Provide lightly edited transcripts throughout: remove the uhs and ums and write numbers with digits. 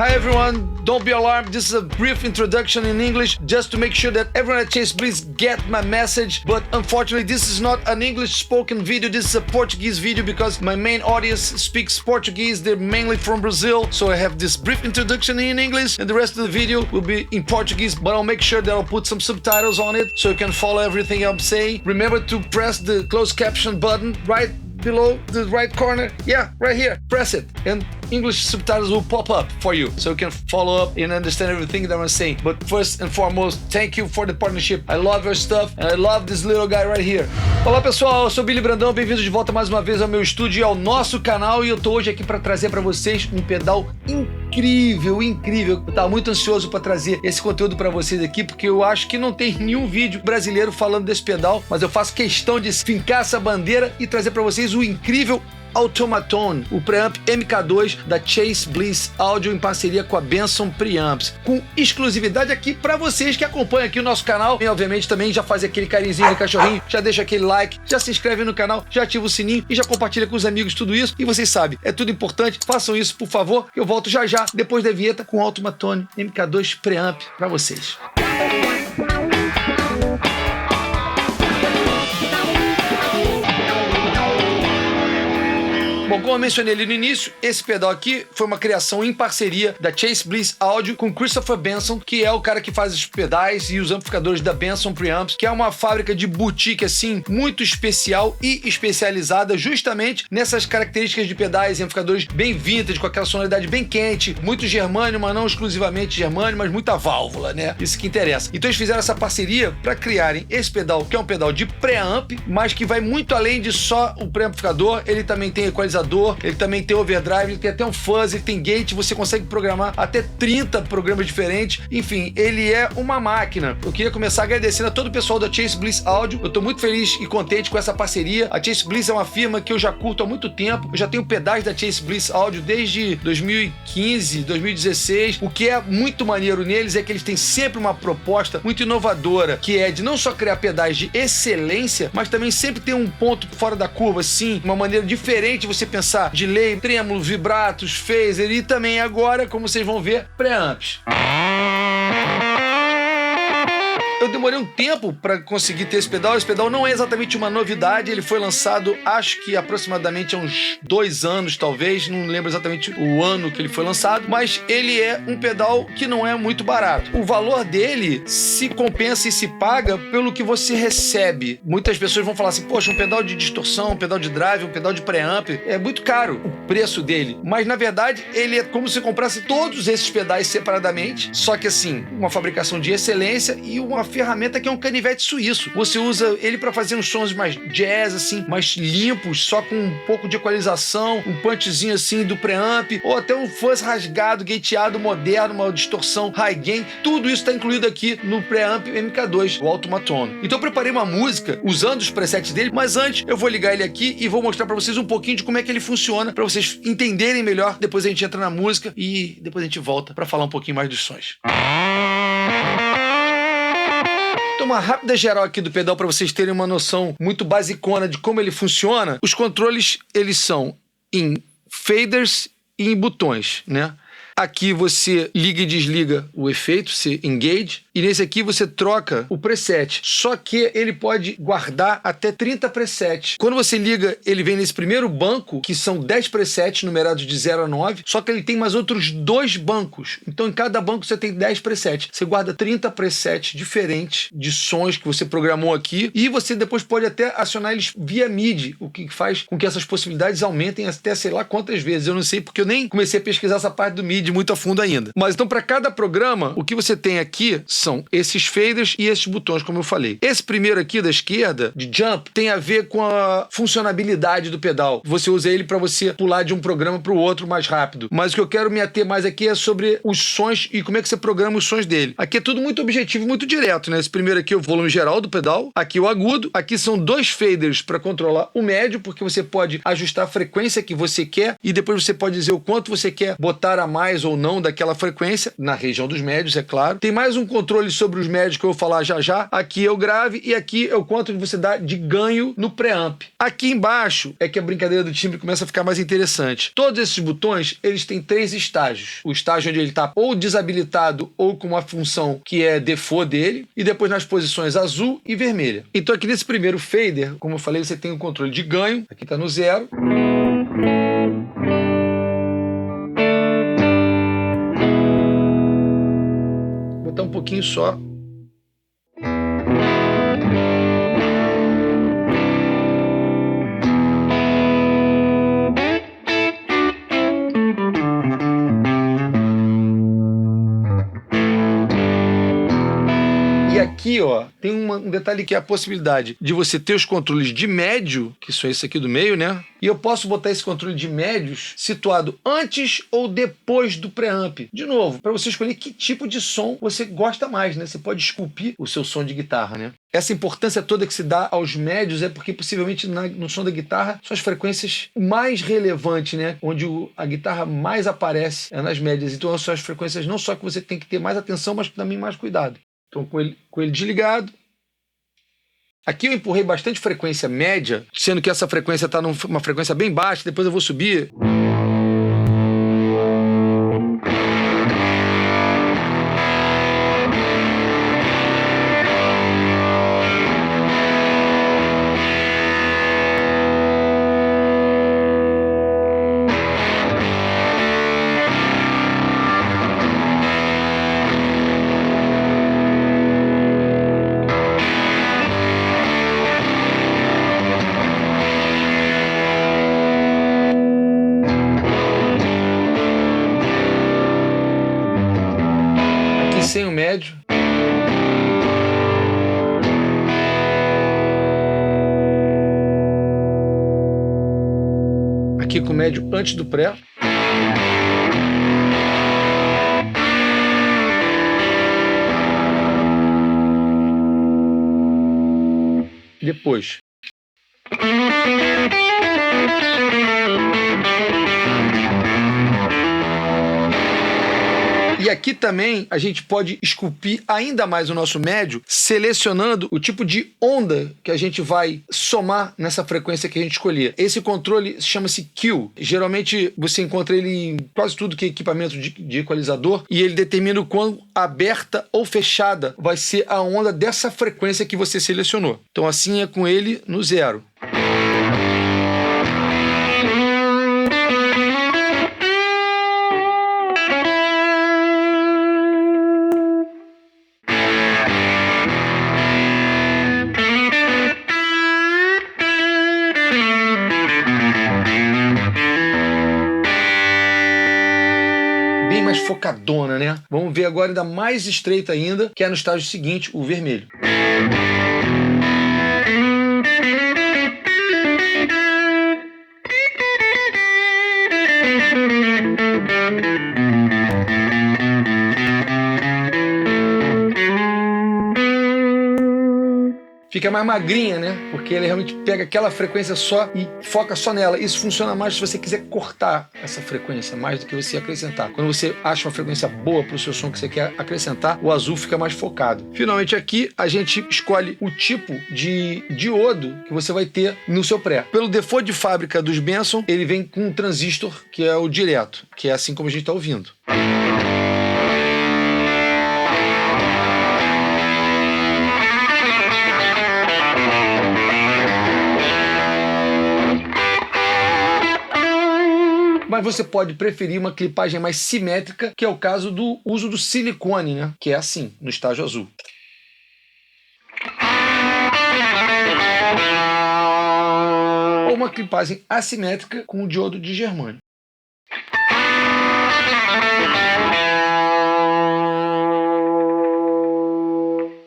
Hi everyone, don't be alarmed. This is a brief introduction in English just to make sure that everyone at Chase Bliss get my message. But unfortunately, this is not an English spoken video. This is a Portuguese video because my main audience speaks Portuguese. They're mainly from Brazil. So I have this brief introduction in English and the rest of the video will be in Portuguese, but I'll make sure that I'll put some subtitles on it so you can follow everything I'm saying. Remember to press the closed caption button right below the right corner. Yeah, right here. Press it and English subtitles will pop up for you so you can follow up and understand everything that I'm saying. But first and foremost, thank you for the partnership. I love your stuff and I love this little guy right here. Olá pessoal, eu sou Billy Brandão, bem-vindos de volta mais uma vez ao meu estúdio e ao nosso canal, e eu tô hoje aqui para trazer para vocês um pedal incrível. Eu tava muito ansioso para trazer esse conteúdo para vocês aqui, porque eu acho que não tem nenhum vídeo brasileiro falando desse pedal, mas eu faço questão de fincar essa bandeira e trazer para vocês o incrível Automaton, o preamp MK2 da Chase Bliss Audio em parceria com a Benson Preamps, com exclusividade aqui para vocês que acompanham aqui o nosso canal. E obviamente também já faz aquele carinhozinho de cachorrinho, já deixa aquele like, já se inscreve no canal, já ativa o sininho e já compartilha com os amigos tudo isso. E vocês sabem, é tudo importante, façam isso por favor. Eu volto já depois da vinheta com o Automaton MK2 Preamp para vocês. Bom, como eu mencionei ali no início, esse pedal aqui foi uma criação em parceria da Chase Bliss Audio com Christopher Benson, que é o cara que faz os pedais e os amplificadores da Benson Preamps, que é uma fábrica de boutique, assim, muito especial e especializada justamente nessas características de pedais e amplificadores bem vintage, com aquela sonoridade bem quente, muito germânio, mas não exclusivamente germânio, mas muita válvula, né? Isso que interessa. Então eles fizeram essa parceria para criarem esse pedal, que é um pedal de preamp, mas que vai muito além de só o preamplificador. Ele também tem equalizador, ele também tem overdrive, ele tem até um fuzz, ele tem gate, você consegue programar até 30 programas diferentes. Enfim, ele é uma máquina. Eu queria começar agradecendo a todo o pessoal da Chase Bliss Audio. Eu tô muito feliz e contente com essa parceria. A Chase Bliss é uma firma que eu já curto há muito tempo. Eu já tenho pedais da Chase Bliss Audio desde 2015, 2016. O que é muito maneiro neles é que eles têm sempre uma proposta muito inovadora, que é de não só criar pedais de excelência, mas também sempre ter um ponto fora da curva, assim, uma maneira diferente de você pensar delay, trêmulo, vibratos, phaser e também agora, como vocês vão ver, preamps. Eu demorei um tempo para conseguir ter esse pedal. Esse pedal não é exatamente uma novidade. Ele foi lançado, acho que aproximadamente há uns 2 anos, talvez. Não lembro exatamente o ano que ele foi lançado. Mas ele é um pedal que não é muito barato. O valor dele se compensa e se paga pelo que você recebe. Muitas pessoas vão falar assim, poxa, um pedal de distorção, um pedal de drive, um pedal de preamp. É muito caro o preço dele. Mas, na verdade, ele é como se comprasse todos esses pedais separadamente. Só que, assim, uma fabricação de excelência e uma ferramenta que é um canivete suíço. Você usa ele para fazer uns sons mais jazz, assim, mais limpos, só com um pouco de equalização, um punchzinho assim do preamp, ou até um fuzz rasgado, gateado, moderno, uma distorção high gain. Tudo isso está incluído aqui no preamp MK2, o Automaton. Então eu preparei uma música usando os presets dele, mas antes eu vou ligar ele aqui e vou mostrar para vocês um pouquinho de como é que ele funciona, para vocês entenderem melhor. Depois a gente entra na música e depois a gente volta para falar um pouquinho mais dos sons. Então, uma rápida geral aqui do pedal para vocês terem uma noção muito basicona de como ele funciona. Os controles, eles são em faders e em botões, né? Aqui você liga e desliga o efeito, você engage, e nesse aqui você troca o preset. Só que ele pode guardar até 30 presets. Quando você liga, ele vem nesse primeiro banco, que são 10 presets numerados de 0 a 9, só que ele tem mais outros 2 bancos. Então em cada banco você tem 10 presets. Você guarda 30 presets diferentes de sons que você programou aqui, e você depois pode até acionar eles via MIDI, o que faz com que essas possibilidades aumentem até sei lá quantas vezes. Eu não sei, porque eu nem comecei a pesquisar essa parte do MIDI muito a fundo ainda. Mas então para cada programa, o que você tem aqui são esses faders e esses botões, como eu falei. Esse primeiro aqui da esquerda, de jump, tem a ver com a funcionabilidade do pedal. Você usa ele para você pular de um programa para o outro mais rápido. Mas o que eu quero me ater mais aqui é sobre os sons e como é que você programa os sons dele. Aqui é tudo muito objetivo, muito direto, né? Esse primeiro aqui é o volume geral do pedal, aqui o agudo, aqui são 2 faders para controlar o médio, porque você pode ajustar a frequência que você quer e depois você pode dizer o quanto você quer botar a mais ou não daquela frequência, na região dos médios, é claro. Tem mais um controle controles sobre os médios que eu vou falar já já. Aqui é o grave e aqui é o quanto você dá de ganho no preamp. Aqui embaixo é que a brincadeira do timbre começa a ficar mais interessante. Todos esses botões, eles têm 3 estágios. O estágio onde ele está ou desabilitado ou com uma função que é default dele, e depois nas posições azul e vermelha. Então aqui nesse primeiro fader, como eu falei, você tem o controle de ganho, aqui está no 0. Vou botar um pouquinho só. Aqui, ó, tem um detalhe que é a possibilidade de você ter os controles de médio, que são esse aqui do meio, né? E eu posso botar esse controle de médios situado antes ou depois do preamp. De novo, para você escolher que tipo de som você gosta mais, né? Você pode esculpir o seu som de guitarra, né? Essa importância toda que se dá aos médios é porque possivelmente no som da guitarra são as frequências mais relevantes, né? Onde a guitarra mais aparece é nas médias. Então são as frequências não só que você tem que ter mais atenção, mas também mais cuidado. Então, com ele desligado. Aqui eu empurrei bastante frequência média, sendo que essa frequência está numa frequência bem baixa, depois eu vou subir. Sem o médio. Aqui com o médio antes do pré. Depois. E aqui também a gente pode esculpir ainda mais o nosso médio, selecionando o tipo de onda que a gente vai somar nessa frequência que a gente escolher. Esse controle chama-se Q. Geralmente você encontra ele em quase tudo que é equipamento de equalizador, e ele determina o quão aberta ou fechada vai ser a onda dessa frequência que você selecionou. Então assim é com ele no 0. Bem mais focadona, né? Vamos ver agora ainda mais estreita ainda, que é no estágio seguinte, o vermelho. Fica mais magrinha, né? Porque ele realmente pega aquela frequência só e foca só nela. Isso funciona mais se você quiser cortar essa frequência, mais do que você acrescentar. Quando você acha uma frequência boa para o seu som que você quer acrescentar, o azul fica mais focado. Finalmente aqui, a gente escolhe o tipo de diodo que você vai ter no seu pré. Pelo default de fábrica dos Benson, ele vem com um transistor, que é o direto, que é assim como a gente está ouvindo. Mas você pode preferir uma clipagem mais simétrica, que é o caso do uso do silicone, né? Que é assim, no estágio azul. Ou uma clipagem assimétrica com o diodo de germânio.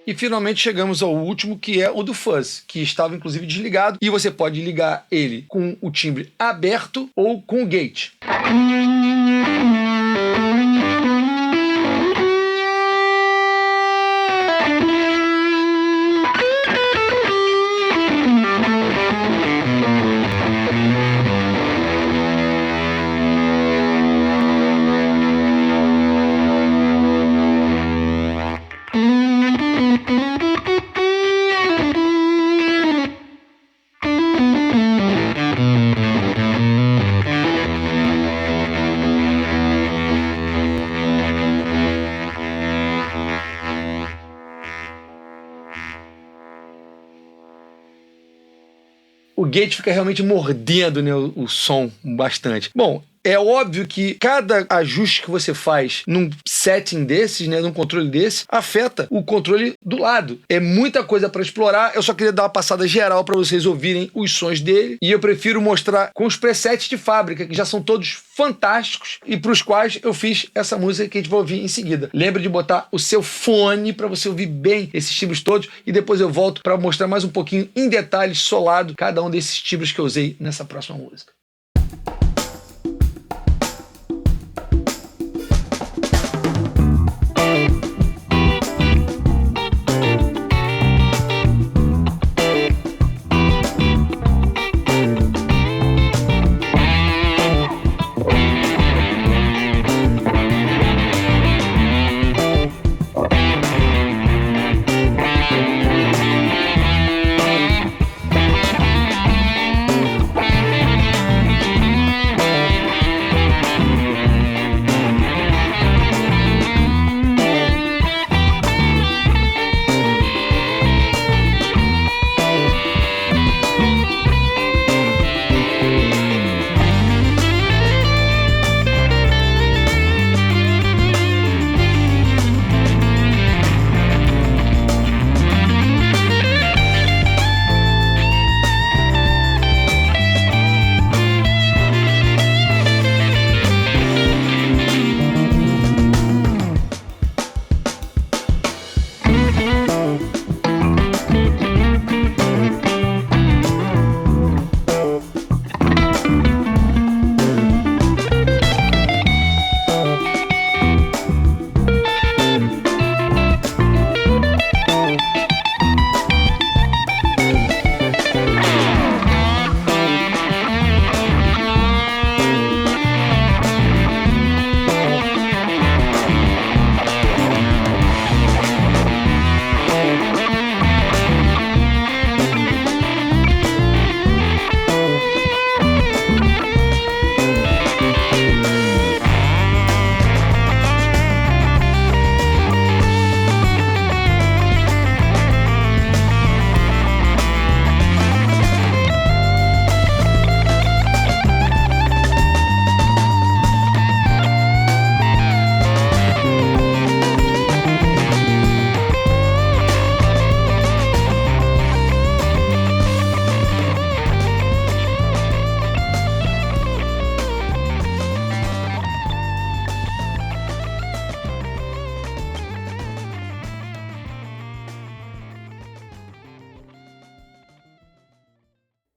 E finalmente chegamos ao último, que é o do fuzz, que estava inclusive desligado, e você pode ligar ele com o timbre aberto ou com o gate. o gate fica realmente mordendo, né, o som bastante. Bom, é óbvio que cada ajuste que você faz num setting desses, né, num controle desse, afeta o controle do lado. É muita coisa para explorar. Eu só queria dar uma passada geral para vocês ouvirem os sons dele. E eu prefiro mostrar com os presets de fábrica, que já são todos fantásticos e para os quais eu fiz essa música que a gente vai ouvir em seguida. Lembre de botar o seu fone para você ouvir bem esses timbres todos e depois eu volto para mostrar mais um pouquinho em detalhes, solado, cada um desses timbres que eu usei nessa próxima música.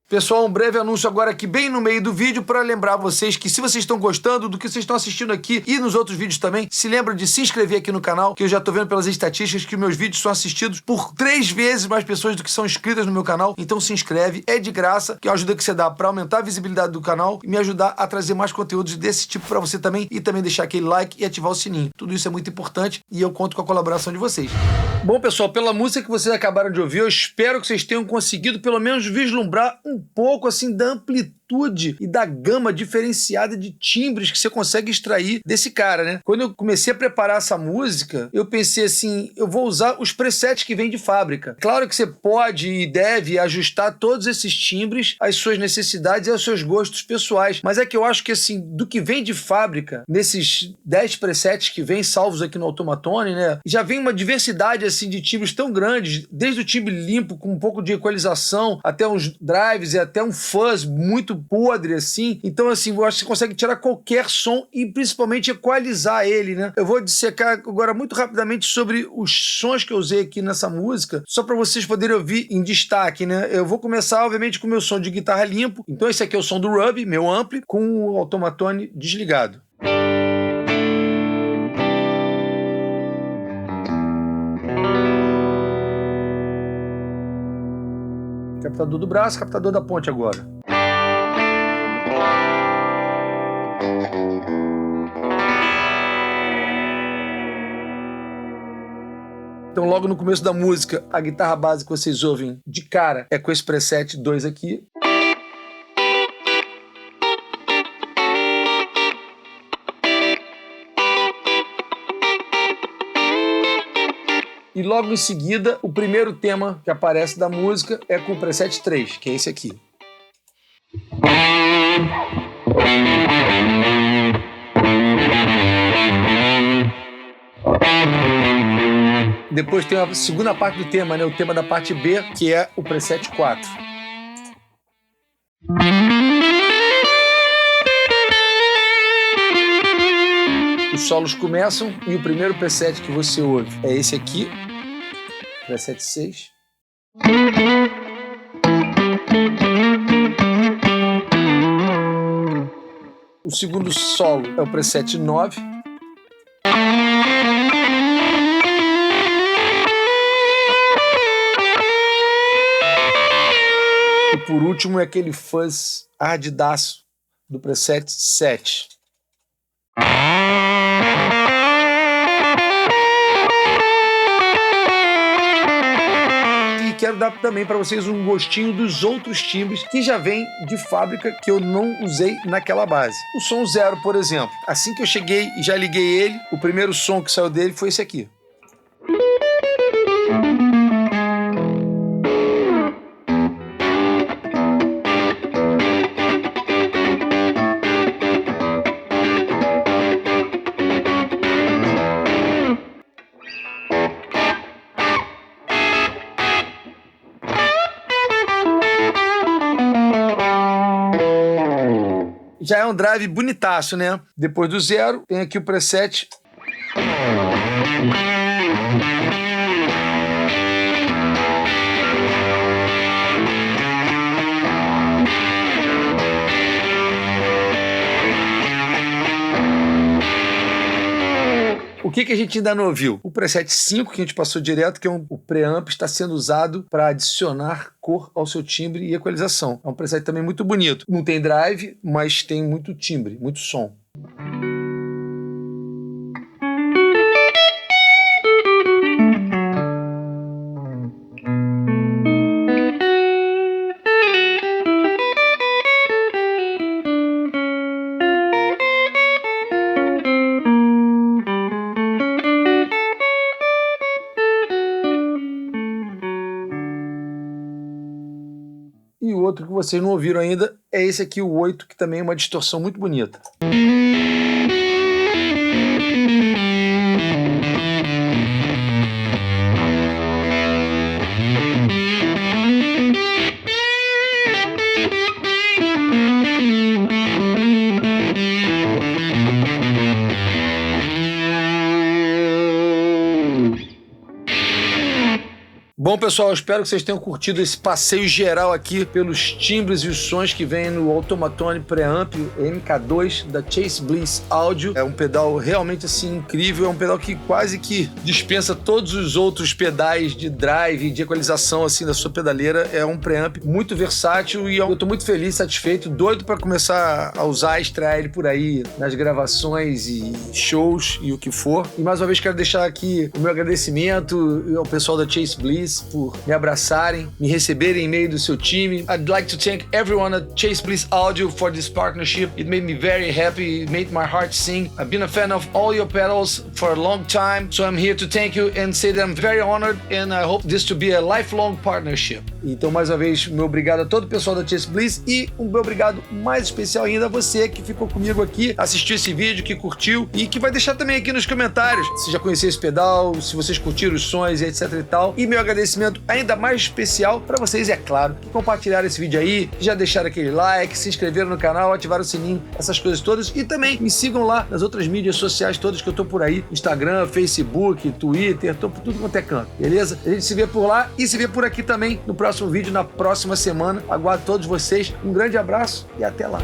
Pessoal, um breve anúncio agora aqui bem no meio do vídeo para lembrar vocês que se vocês estão gostando do que vocês estão assistindo aqui e nos outros vídeos também, se lembra de se inscrever aqui no canal, que eu já tô vendo pelas estatísticas que meus vídeos são assistidos por 3 vezes mais pessoas do que são inscritas no meu canal. Então se inscreve, é de graça, que é a ajuda que você dá para aumentar a visibilidade do canal e me ajudar a trazer mais conteúdos desse tipo para você também e também deixar aquele like e ativar o sininho. Tudo isso é muito importante e eu conto com a colaboração de vocês. Bom, pessoal, pela música que vocês acabaram de ouvir, eu espero que vocês tenham conseguido pelo menos vislumbrar um pouco assim da amplitude e da gama diferenciada de timbres que você consegue extrair desse cara, né? Quando eu comecei a preparar essa música, eu pensei assim, eu vou usar os presets que vêm de fábrica. Claro que você pode e deve ajustar todos esses timbres às suas necessidades e aos seus gostos pessoais, mas é que eu acho que assim, do que vem de fábrica, nesses 10 presets que vêm salvos aqui no Automaton, né? Já vem uma diversidade assim de timbres tão grandes, desde o timbre limpo com um pouco de equalização, até uns drives e até um fuzz muito podre, assim. Então, assim, eu acho que você consegue tirar qualquer som e principalmente equalizar ele, né? Eu vou dissecar agora muito rapidamente sobre os sons que eu usei aqui nessa música, só para vocês poderem ouvir em destaque, né? Eu vou começar, obviamente, com o meu som de guitarra limpo. Então, esse aqui é o som do Ruby, meu ampli, com o Automaton desligado. Captador do braço, captador da ponte agora. Então, logo no começo da música, a guitarra base que vocês ouvem de cara é com esse preset 2 aqui. E logo em seguida, o primeiro tema que aparece da música é com o preset 3, que é esse aqui. Depois tem a segunda parte do tema, né? O tema da parte B, que é o preset 4. Os solos começam e o primeiro preset que você ouve é esse aqui, preset 6. O segundo solo é o preset 9. E por último é aquele fuzz ardidaço do preset 7. E quero dar também para vocês um gostinho dos outros timbres que já vêm de fábrica que eu não usei naquela base. O som 0, por exemplo. Assim que eu cheguei e já liguei ele, o primeiro som que saiu dele foi esse aqui. Já é um drive bonitaço, né? Depois do 0, tem aqui o preset. O que a gente ainda não ouviu? O preset 5, que a gente passou direto, que é o preamp, está sendo usado para adicionar cor ao seu timbre e equalização. É um preset também muito bonito. Não tem drive, mas tem muito timbre, muito som. E o outro que vocês não ouviram ainda é esse aqui, o 8, que também é uma distorção muito bonita. Bom, pessoal, eu espero que vocês tenham curtido esse passeio geral aqui pelos timbres e os sons que vem no Automaton Preamp MK2 da Chase Bliss Audio. É um pedal realmente assim incrível, é um pedal que quase que dispensa todos os outros pedais de drive e de equalização assim da sua pedaleira. É um preamp muito versátil e eu tô muito feliz, satisfeito, doido para começar a usar, estrear ele por aí nas gravações e shows e o que for. E mais uma vez quero deixar aqui o meu agradecimento ao pessoal da Chase Bliss por me abraçarem, me receberem em meio do seu time. I'd like to thank everyone at Chase Bliss Audio for this partnership. It made me very happy, it made my heart sing. I've been a fan of all your pedals for a long time, so I'm here to thank you and say that I'm very honored and I hope this to be a lifelong partnership. Então, mais uma vez, meu obrigado a todo o pessoal da Chase Bliss e um meu obrigado mais especial ainda a você que ficou comigo aqui, assistiu esse vídeo, que curtiu e que vai deixar também aqui nos comentários se já conheceu esse pedal, se vocês curtiram os sons e etc e tal. E meu agradecimento ainda mais especial para vocês, é claro, que compartilharam esse vídeo aí, já deixaram aquele like, se inscreveram no canal, ativaram o sininho, essas coisas todas. E também me sigam lá nas outras mídias sociais todas que eu tô por aí, Instagram, Facebook, Twitter, tô por tudo quanto é canto, beleza? A gente se vê por lá e se vê por aqui também no próximo vídeo, na próxima semana. Aguardo todos vocês, um grande abraço e até lá.